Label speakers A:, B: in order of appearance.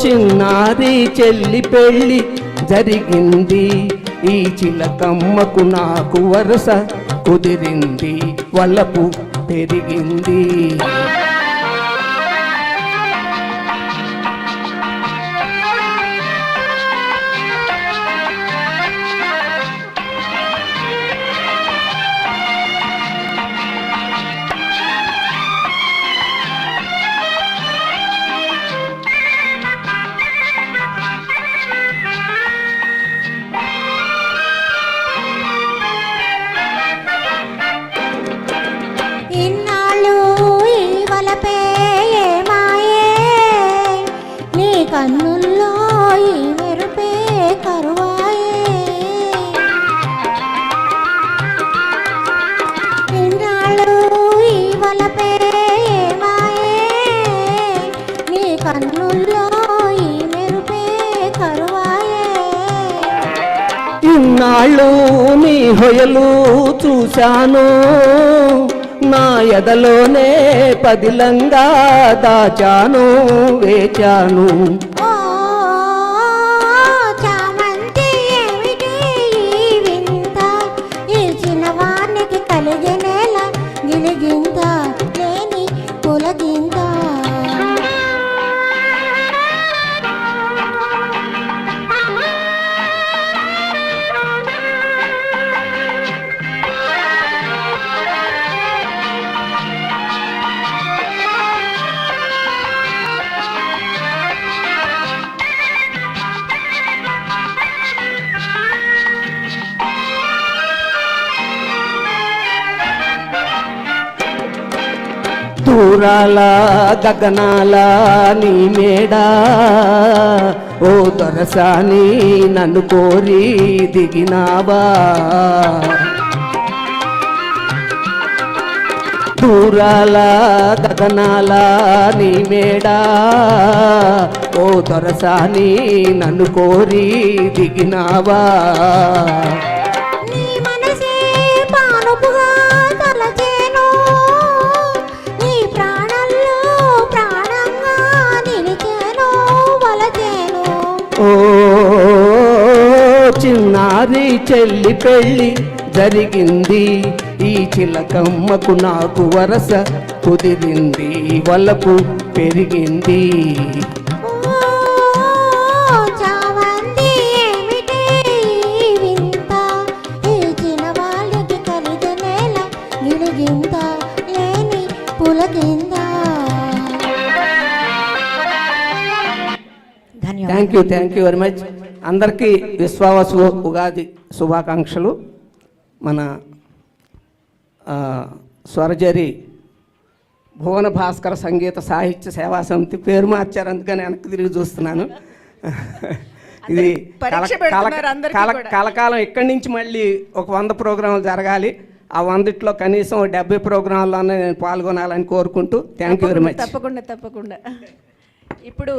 A: చిన్నారి చెల్లి పెళ్ళి జరిగింది, ఈ చిలకమ్మకు నాకు వరస కుదిరింది, వలపు పెరిగింది.
B: కన్నుల్లో ఈ మెరుపే కరువాయే, ఇన్నాళ్ళు ఈ వలపే మాయే, నీ కన్నుల్లో ఈ మెరుపే కరువాయే.
A: ఇన్నాళ్ళు నీ హొయలు చూశాను, నా ఎదలోనే పదిలంగా దాచాను, వేచాను.
B: చామంతి ఏమిటి ఈ వింత, ఈ చిన్నవానికి కలిగినేల గిలిగింత లేని పులగింత.
A: దూరాల గగనాల నీ మేడా, ఓ దొరసాని నన్ను కోరి దిగినావా. దూరాల గగనాల నీ మేడా, ఓ దొరసాని నన్ను కోరి దిగినావా. ఓ చిన్నారి చెల్లి పెళ్ళి జరిగింది, ఈ చిలకమ్మకు నాకు వరస కుదిరింది, వలపు పెరిగింది.
B: చామంతి ఏమిటి వింత, ఈ చిన్నవాళ్ళకి కలిగినేల గిలిగింత లేని పులకింత.
A: Thank you very much. అందరికీ విశ్వావసు ఉగాది శుభాకాంక్షలు. మన స్వరజరి భువన భాస్కర సంగీత సాహిత్య సేవా సమితి పేరు మార్చారు, అందుకని వెనక్కి తిరిగి చూస్తున్నాను. ఇది కలకాలం ఇక్కడి నుంచి మళ్ళీ ఒక 100 ప్రోగ్రాంలు జరగాలి. ఆ 100లో కనీసం 70 ప్రోగ్రాంల్లోనే నేను పాల్గొనాలని కోరుకుంటూ థ్యాంక్ యూ వెరీ మచ్.
C: తప్పకుండా. ఇప్పుడు